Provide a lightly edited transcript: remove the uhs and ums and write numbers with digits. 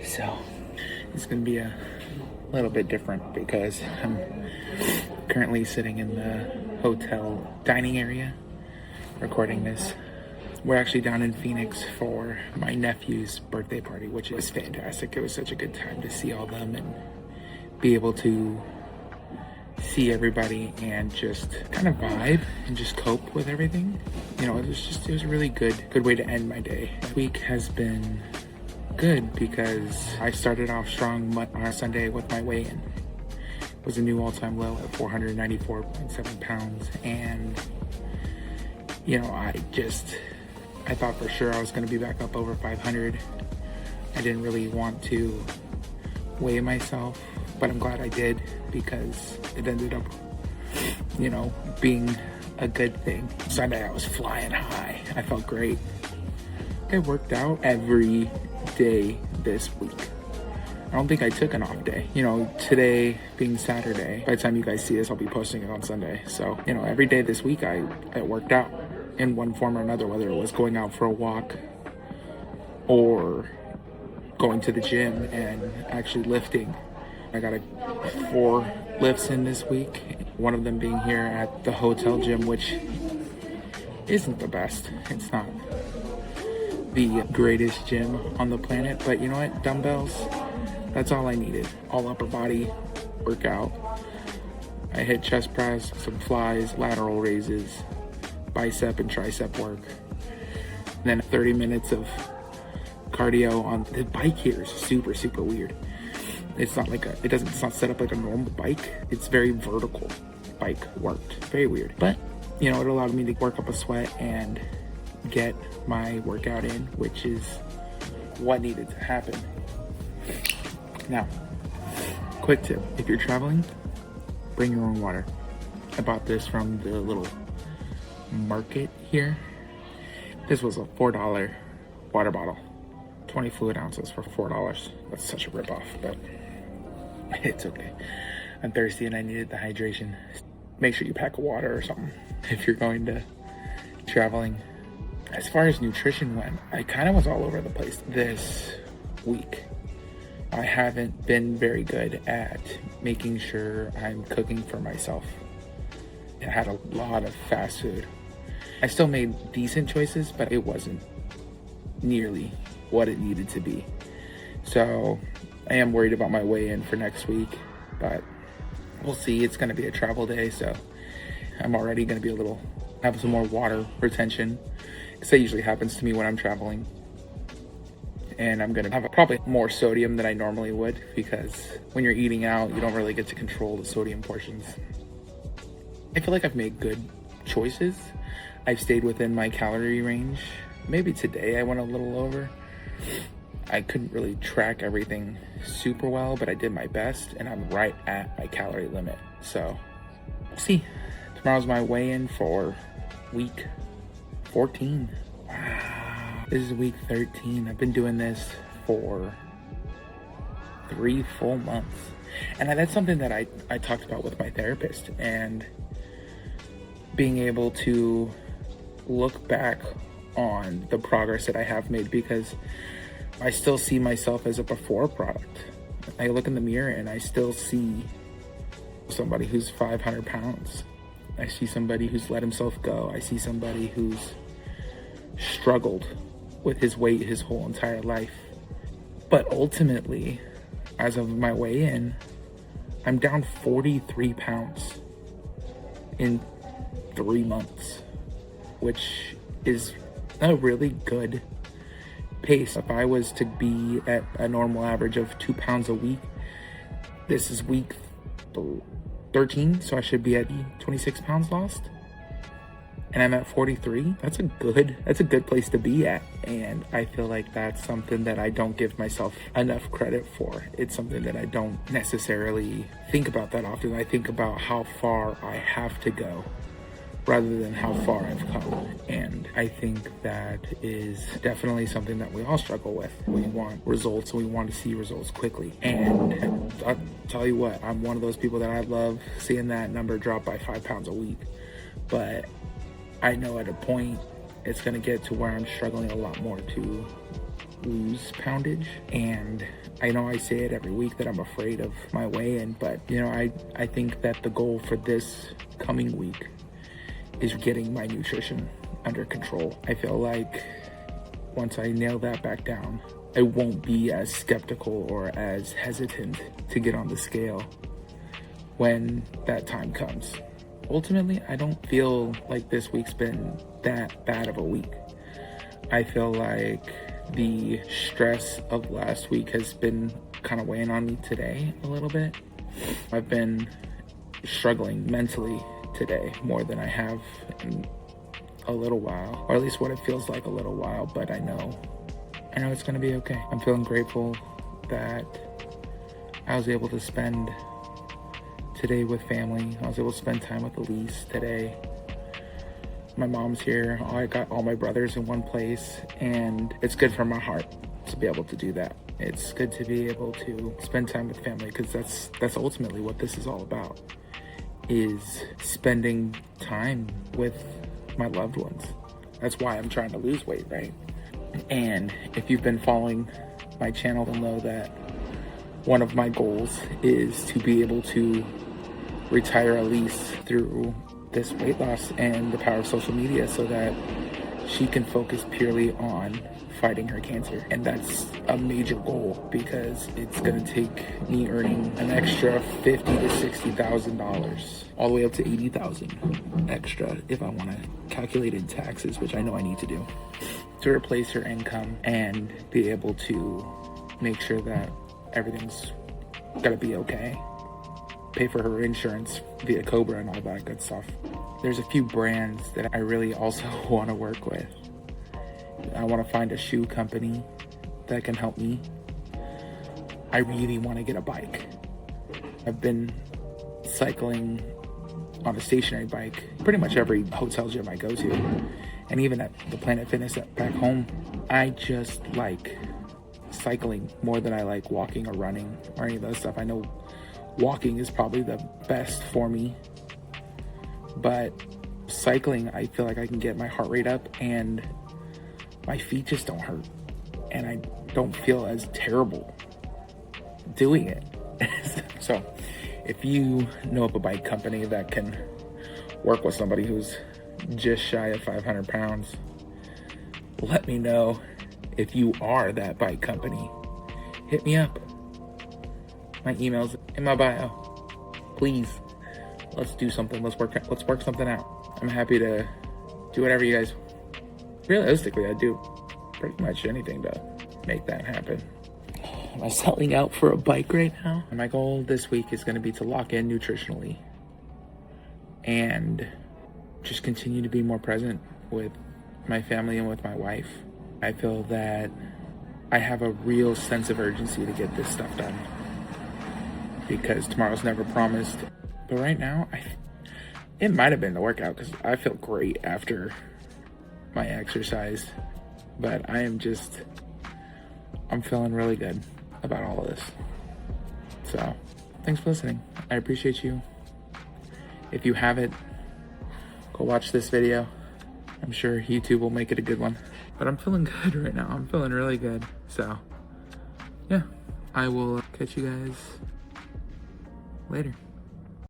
So it's gonna be a little bit different because I'm currently sitting in the hotel dining area recording this. We're actually down in Phoenix for my nephew's birthday party, which was fantastic. It was such a good time to see all of them and be able to see everybody and just kind of vibe and just cope with everything. You know, it was a really good way to end my day. This week has been good because I started off strong on Sunday with my weigh-in. It was a new all-time low at 494.7 pounds, and you know, I thought for sure I was going to be back up over 500. I didn't really want to weigh myself, but I'm glad I did because it ended up, you know, being a good thing. Sunday I was flying high. I felt great. I worked out every day this week. I don't think I took an off day. You know, today being Saturday, by the time you guys see this, I'll be posting it on Sunday. So, you know, every day this week I worked out in one form or another, whether it was going out for a walk or going to the gym and actually lifting. I got 4 lifts in this week, one of them being here at the hotel gym, which isn't the best. It's not the greatest gym on the planet, but you know what? Dumbbells, that's all I needed. All upper body workout. I hit chest press, some flies, lateral raises, bicep and tricep work. And then 30 minutes of cardio on the bike here is super, super weird. It's not set up like a normal bike. It's very vertical bike worked. Very weird. But, you know, it allowed me to work up a sweat and get my workout in, which is what needed to happen. Now, quick tip. If you're traveling, bring your own water. I bought this from the little market here. This was a $4 water bottle. 20 fluid ounces for $4. That's such a ripoff, but it's okay. I'm thirsty and I needed the hydration. Make sure you pack a water or something if you're going to traveling. As far as nutrition went, I kind of was all over the place this week. I haven't been very good at making sure I'm cooking for myself. I had a lot of fast food. I still made decent choices, but it wasn't nearly what it needed to be. So I am worried about my weigh-in for next week, but we'll see. It's going to be a travel day, so I'm already going to be have some more water retention, because that usually happens to me when I'm traveling. And I'm going to have probably more sodium than I normally would, because when you're eating out, you don't really get to control the sodium portions. I feel like I've made good choices. I've stayed within my calorie range. Maybe today I went a little over. I couldn't really track everything super well, but I did my best, and I'm right at my calorie limit. So we'll see. Tomorrow's my weigh-in for week 14. Wow. This is week 13. I've been doing this for 3 full months. And that's something that I talked about with my therapist, and being able to look back on the progress that I have made, because I still see myself as a before product. I look in the mirror and I still see somebody who's 500 pounds. I see somebody who's let himself go. I see somebody who's struggled with his weight his whole entire life. But ultimately, as of my weigh-in, I'm down 43 pounds in 3 months, which is a really good pace. If I was to be at a normal average of 2 pounds a week, this is week 13, so I should be at 26 pounds lost, and I'm at 43. That's a good place to be at, and I feel like that's something that I don't give myself enough credit for. It's something that I don't necessarily think about that often. I think about how far I have to go rather than how far I've come. And I think that is definitely something that we all struggle with. We want results, and we want to see results quickly. And I'll tell you what, I'm one of those people that I love seeing that number drop by 5 pounds a week. But I know at a point it's going to get to where I'm struggling a lot more to lose poundage. And I know I say it every week that I'm afraid of my weigh-in, but you know, I think that the goal for this coming week is getting my nutrition under control. I feel like once I nail that back down, I won't be as skeptical or as hesitant to get on the scale when that time comes. Ultimately, I don't feel like this week's been that bad of a week. I feel like the stress of last week has been kind of weighing on me today a little bit. I've been struggling mentally today more than I have in a little while, or at least what it feels like a little while, but I know it's gonna be okay. I'm feeling grateful that I was able to spend today with family. I was able to spend time with Elise today. My mom's here. I got all my brothers in one place, and it's good for my heart to be able to do that. It's good to be able to spend time with family, because that's ultimately what this is all about, is spending time with my loved ones. That's why I'm trying to lose weight, right? And if you've been following my channel, you'll know that one of my goals is to be able to retire Elise through this weight loss and the power of social media, so that she can focus purely on fighting her cancer. And that's a major goal, because it's gonna take me earning an extra $50,000 to $60,000, all the way up to $80,000 extra if I want to calculate in taxes, which I know I need to do, to replace her income and be able to make sure that everything's gonna be okay. Pay for her insurance via Cobra and all that good stuff. There's a few brands that I really also want to work with. I want to find a shoe company that can help me. I really want to get a bike. I've been cycling on a stationary bike pretty much every hotel gym I go to, and even at the Planet Fitness back home. I just like cycling more than I like walking or running or any of that stuff. I know walking is probably the best for me, but cycling, I feel like I can get my heart rate up and my feet just don't hurt, and I don't feel as terrible doing it. So if you know of a bike company that can work with somebody who's just shy of 500 pounds, let me know. If you are that bike company, hit me up. My email's in my bio. Please, let's do something. Let's work something out. I'm happy to do whatever you guys. Realistically, I'd do pretty much anything to make that happen. Am I selling out for a bike right now? My goal this week is going to be to lock in nutritionally and just continue to be more present with my family and with my wife. I feel that I have a real sense of urgency to get this stuff done, because tomorrow's never promised. But right now, it might have been the workout, because I feel great after my exercise. But I'm feeling really good about all of this. So thanks for listening. I appreciate you. If you haven't, go watch this video. I'm sure YouTube will make it a good one. But I'm feeling good right now. I'm feeling really good. So yeah, I will catch you guys later.